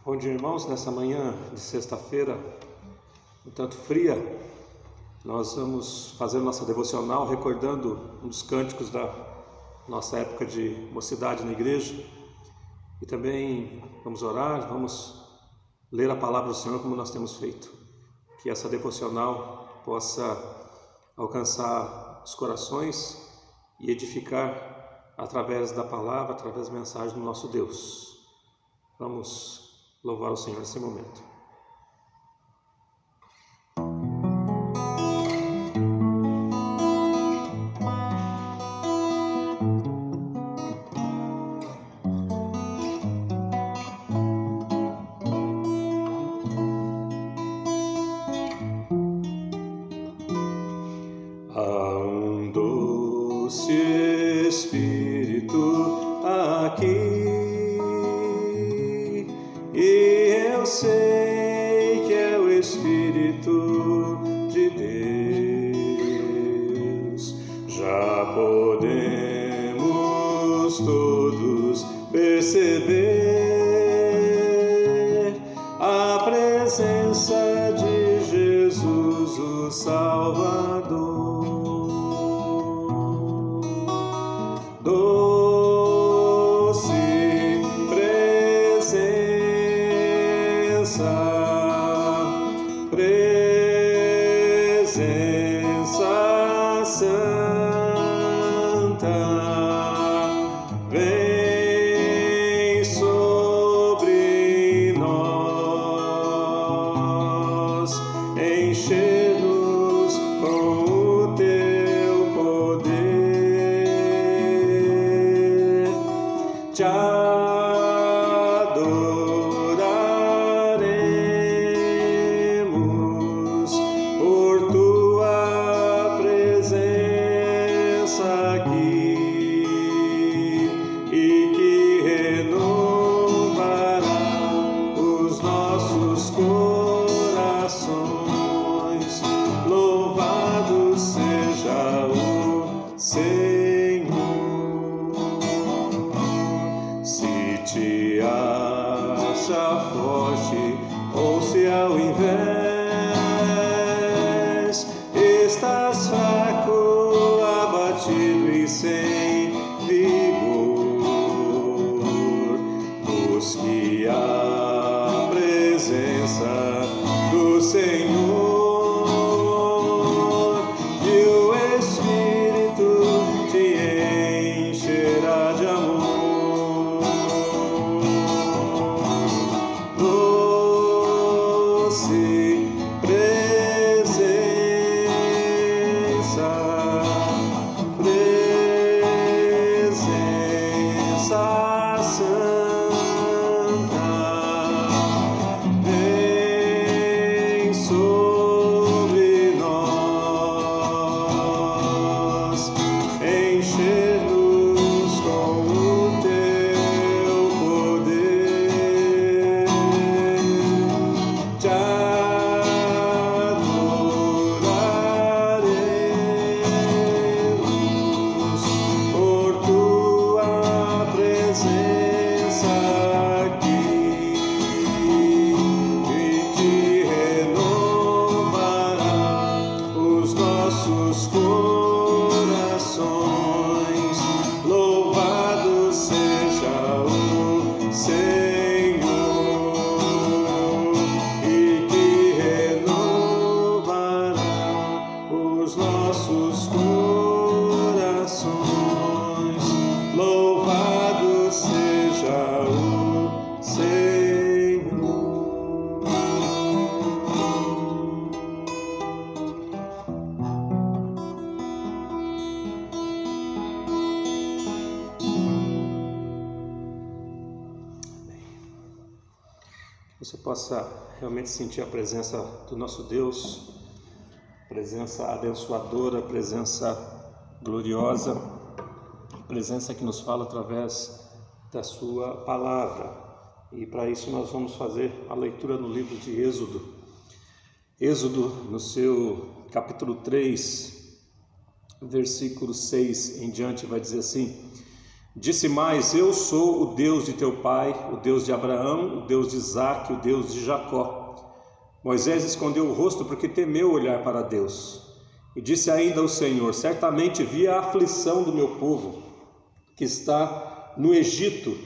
Bom dia, irmãos. Nessa manhã de sexta-feira, um tanto fria, nós vamos fazer nossa devocional recordando um dos cânticos da nossa época de mocidade na igreja, e também vamos orar, vamos ler a palavra do Senhor como nós temos feito. Que essa devocional possa alcançar os corações e edificar através da palavra, através da mensagem do nosso Deus. Vamos louvar o Senhor nesse momento. Há um doce Espírito aqui, e eu sei que é o Espírito de Deus. Já podemos todos perceber a presença de Jesus, o Salvador. Doce presença santa, vem sobre nós, enche-nos com o teu poder. Te adoraremos por tua presença aqui, e que renovará os nossos corações. Louvado seja o Senhor. Se te acha forte, ou se ao invés estás fraco, abatido e sem vigor, busque a presença do Senhor, e o Espírito te encherá de amor. Doce presença santa, vem sobre nós, encher-nos com o teu poder. Te adoraremos por tua presença aqui, e te renovará os nossos corações. Louvado seja o Senhor, e que renovará os nossos corações. Louvado seja o Senhor. Que você possa realmente sentir a presença do nosso Deus, presença abençoadora, presença gloriosa, presença que nos fala através da sua palavra. E para isso nós vamos fazer a leitura no livro de Êxodo. Êxodo, no seu capítulo 3, versículo 6 em diante, vai dizer assim: Disse mais: eu sou o Deus de teu pai, o Deus de Abraão, o Deus de Isaque, o Deus de Jacó. Moisés escondeu o rosto porque temeu olhar para Deus. E disse ainda o Senhor: certamente vi a aflição do meu povo, que está no Egito,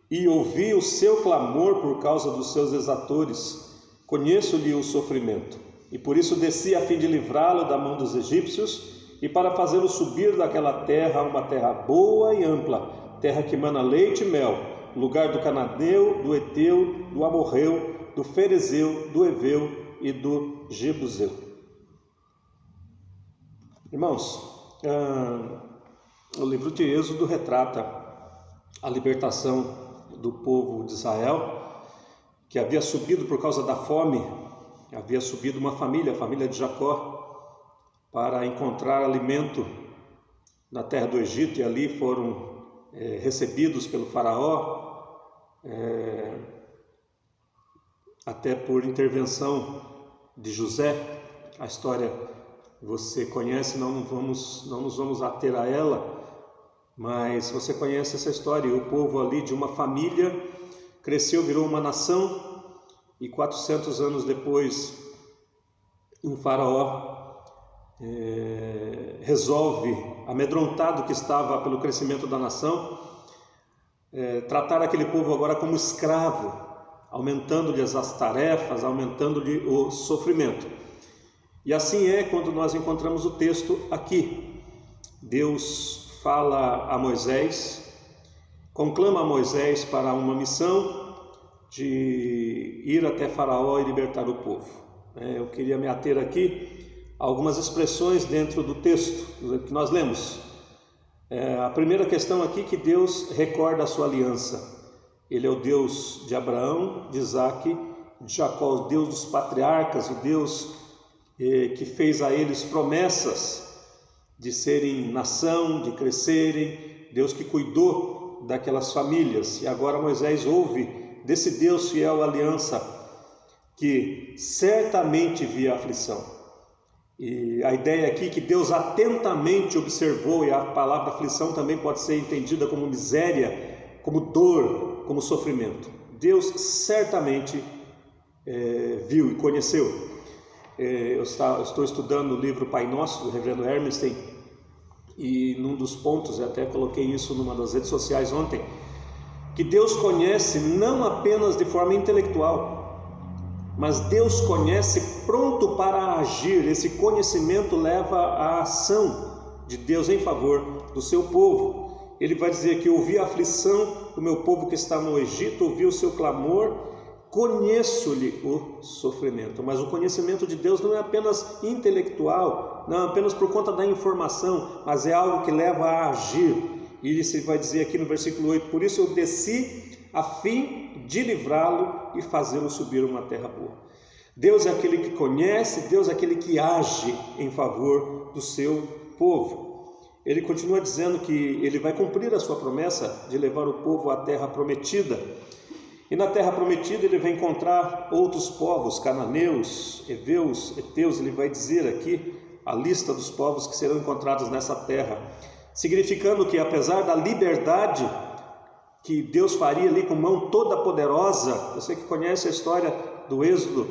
e ouvi o seu clamor por causa dos seus exatores. Conheço-lhe o sofrimento, e por isso desci a fim de livrá-lo da mão dos egípcios, e para fazê-lo subir daquela terra a uma terra boa e ampla, terra que mana leite e mel, lugar do cananeu, do Eteu, do Amorreu, do Ferezeu, do Eveu e do Jebuseu. Irmãos, o livro de Êxodo retrata a libertação do povo de Israel, que havia subido por causa da fome. Havia subido uma família, a família de Jacó, para encontrar alimento na terra do Egito, e ali foram recebidos pelo faraó, até por intervenção de José. A história você conhece, não nos vamos ater a ela, mas você conhece essa história. O povo ali de uma família cresceu, virou uma nação, e 400 anos depois um faraó resolve, amedrontado que estava pelo crescimento da nação, tratar aquele povo agora como escravo, aumentando-lhes as tarefas, aumentando-lhe o sofrimento. E assim é quando nós encontramos o texto aqui. Deus fala a Moisés, conclama a Moisés para uma missão de ir até Faraó e libertar o povo. Eu queria me ater aqui a algumas expressões dentro do texto que nós lemos. A primeira questão aqui, que Deus recorda a sua aliança. Ele é o Deus de Abraão, de Isaque, de Jacó, o Deus dos patriarcas, o Deus que fez a eles promessas de serem nação, de crescerem, Deus que cuidou daquelas famílias. E agora Moisés ouve desse Deus fiel à aliança, que certamente via aflição. E a ideia aqui é que Deus atentamente observou, e a palavra aflição também pode ser entendida como miséria, como dor, como sofrimento. Deus certamente viu e conheceu. Eu estou estudando o livro Pai Nosso, do reverendo Hermenstein, e num dos pontos, eu até coloquei isso numa das redes sociais ontem, que Deus conhece não apenas de forma intelectual, mas Deus conhece pronto para agir. Esse conhecimento leva à ação de Deus em favor do seu povo. Ele vai dizer que ouvi a aflição do meu povo que está no Egito, ouvi o seu clamor, conheço-lhe o sofrimento. Mas o conhecimento de Deus não é apenas intelectual, não é apenas por conta da informação, mas é algo que leva a agir. E ele vai dizer aqui no versículo 8: por isso eu desci a fim de livrá-lo e fazê-lo subir uma terra boa. Deus é aquele que conhece, Deus é aquele que age em favor do seu povo. Ele continua dizendo que ele vai cumprir a sua promessa de levar o povo à terra prometida. E na terra prometida ele vai encontrar outros povos, cananeus, heveus, heteus. Ele vai dizer aqui a lista dos povos que serão encontrados nessa terra, significando que apesar da liberdade que Deus faria ali com mão toda poderosa, você que conhece a história do Êxodo,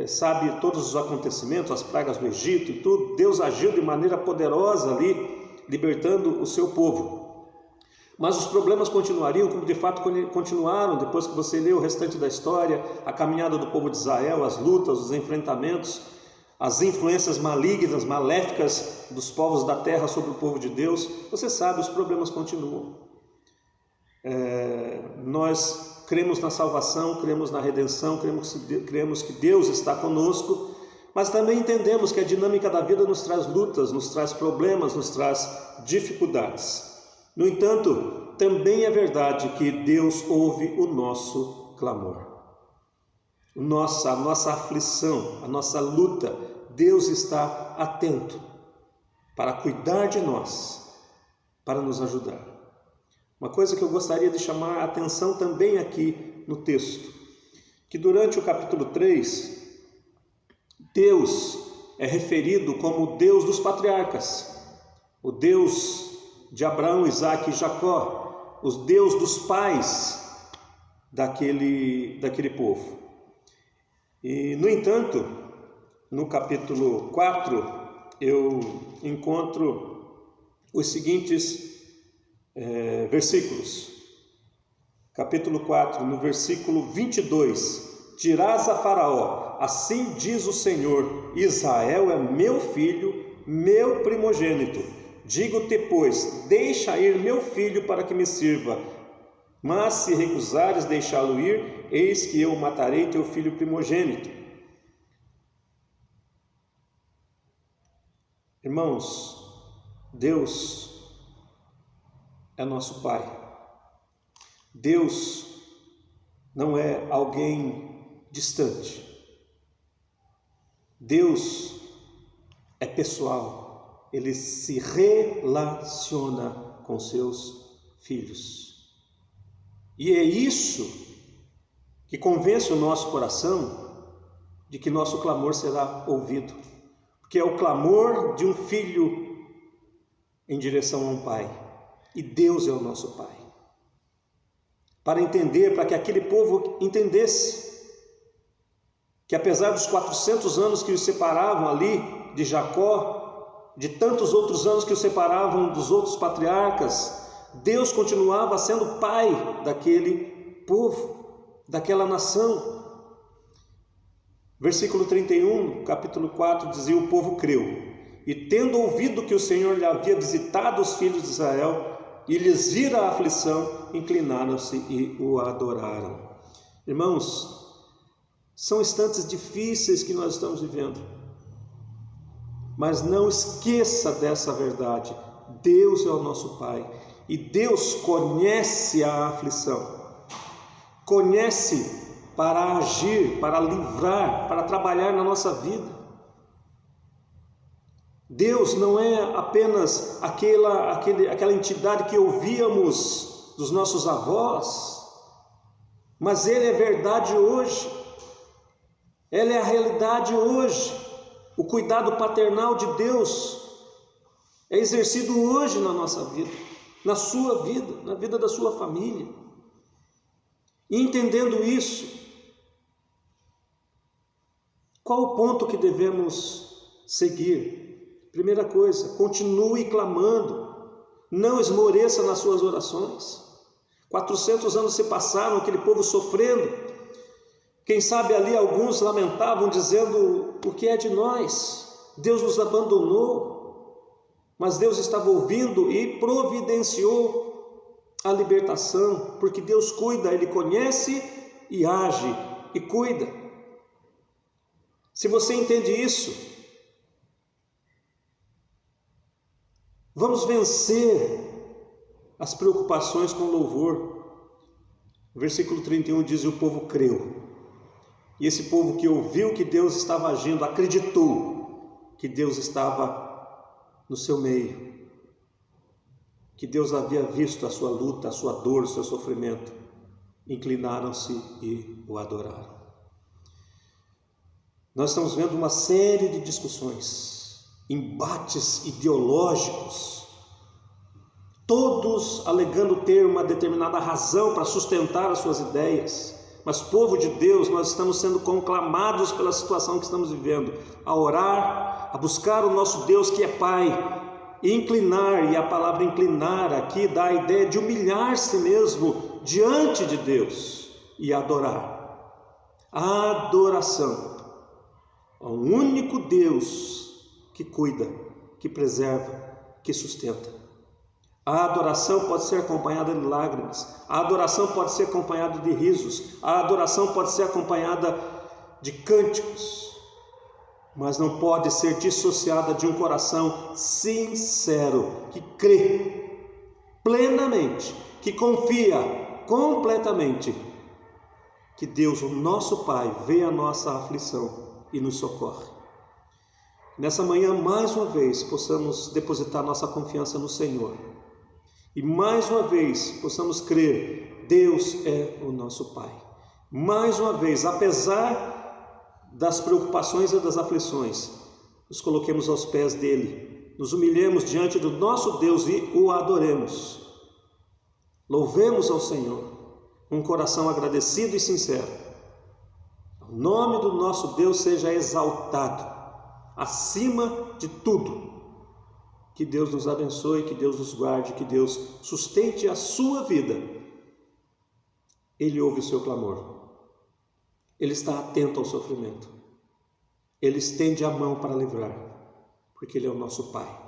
sabe todos os acontecimentos, as pragas do Egito e tudo, Deus agiu de maneira poderosa ali, libertando o seu povo. Mas os problemas continuariam, como de fato continuaram depois que você lê o restante da história, a caminhada do povo de Israel, as lutas, os enfrentamentos, as influências malignas, maléficas dos povos da terra sobre o povo de Deus. Você sabe, os problemas continuam. Nós cremos na salvação, cremos na redenção, cremos que Deus está conosco, mas também entendemos que a dinâmica da vida nos traz lutas, nos traz problemas, nos traz dificuldades. No entanto, também é verdade que Deus ouve o nosso clamor, a nossa aflição, a nossa luta. Deus está atento para cuidar de nós, para nos ajudar. Uma coisa que eu gostaria de chamar a atenção também aqui no texto, que durante o capítulo 3, Deus é referido como o Deus dos patriarcas, o Deus de Abraão, Isaque e Jacó, o Deus dos pais daquele povo. E, no entanto, no capítulo 4, eu encontro os seguintes versículos. Capítulo 4, no versículo 22: dirás a Faraó, assim diz o Senhor, Israel é meu filho, meu primogênito. Digo-te, pois, deixa ir meu filho para que me sirva, mas se recusares deixá-lo ir, eis que eu matarei teu filho primogênito. Irmãos, Deus é nosso Pai. Deus não é alguém distante. Deus é pessoal. Ele se relaciona com seus filhos. E é isso que convence o nosso coração de que nosso clamor será ouvido. Porque é o clamor de um filho em direção a um pai. E Deus é o nosso Pai. Para entender, para que aquele povo entendesse que apesar dos 400 anos que os separavam ali de Jacó, de tantos outros anos que os separavam dos outros patriarcas, Deus continuava sendo pai daquele povo, daquela nação. Versículo 31, capítulo 4, dizia: o povo creu, e tendo ouvido que o Senhor lhe havia visitado os filhos de Israel, e lhes vira a aflição, inclinaram-se e o adoraram. Irmãos, são instantes difíceis que nós estamos vivendo, mas não esqueça dessa verdade: Deus é o nosso Pai, e Deus conhece a aflição, conhece para agir, para livrar, para trabalhar na nossa vida. Deus não é apenas aquela entidade que ouvíamos dos nossos avós, mas Ele é verdade hoje, Ele é a realidade hoje. O cuidado paternal de Deus é exercido hoje na nossa vida, na sua vida, na vida da sua família. E entendendo isso, qual o ponto que devemos seguir? Primeira coisa, continue clamando, não esmoreça nas suas orações. 400 anos se passaram, aquele povo sofrendo. Quem sabe ali alguns lamentavam, dizendo: o que é de nós? Deus nos abandonou. Mas Deus estava ouvindo e providenciou a libertação, porque Deus cuida, Ele conhece e age e cuida. Se você entende isso, vamos vencer as preocupações com louvor. O versículo 31 diz: o povo creu. E esse povo que ouviu que Deus estava agindo, acreditou que Deus estava no seu meio, que Deus havia visto a sua luta, a sua dor, o seu sofrimento. Inclinaram-se e o adoraram. Nós estamos vendo uma série de discussões, embates ideológicos, todos alegando ter uma determinada razão para sustentar as suas ideias. Mas, povo de Deus, nós estamos sendo conclamados pela situação que estamos vivendo, a orar, a buscar o nosso Deus que é Pai, e inclinar, e a palavra inclinar aqui dá a ideia de humilhar-se mesmo diante de Deus e adorar. A adoração ao único Deus que cuida, que preserva, que sustenta. A adoração pode ser acompanhada de lágrimas, a adoração pode ser acompanhada de risos, a adoração pode ser acompanhada de cânticos, mas não pode ser dissociada de um coração sincero, que crê plenamente, que confia completamente que Deus, o nosso Pai, vê a nossa aflição e nos socorre. Nessa manhã, mais uma vez, possamos depositar nossa confiança no Senhor. E mais uma vez possamos crer, Deus é o nosso Pai. Mais uma vez, apesar das preocupações e das aflições, nos coloquemos aos pés dele nos humilhemos diante do nosso Deus e o adoremos. Louvemos ao Senhor com um coração agradecido e sincero. O nome do nosso Deus seja exaltado acima de tudo. Que Deus nos abençoe, que Deus nos guarde, que Deus sustente a sua vida. Ele ouve o seu clamor. Ele está atento ao sofrimento. Ele estende a mão para livrar, porque Ele é o nosso Pai.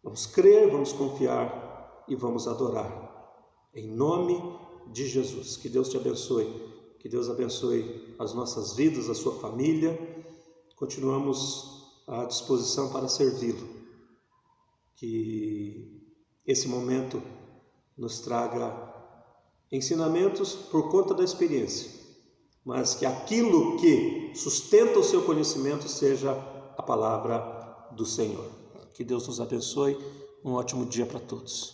Vamos crer, vamos confiar e vamos adorar. Em nome de Jesus. Que Deus te abençoe. Que Deus abençoe as nossas vidas, a sua família. Continuamos à disposição para servi-lo. Que esse momento nos traga ensinamentos por conta da experiência, mas que aquilo que sustenta o seu conhecimento seja a palavra do Senhor. Que Deus nos abençoe. Um ótimo dia para todos.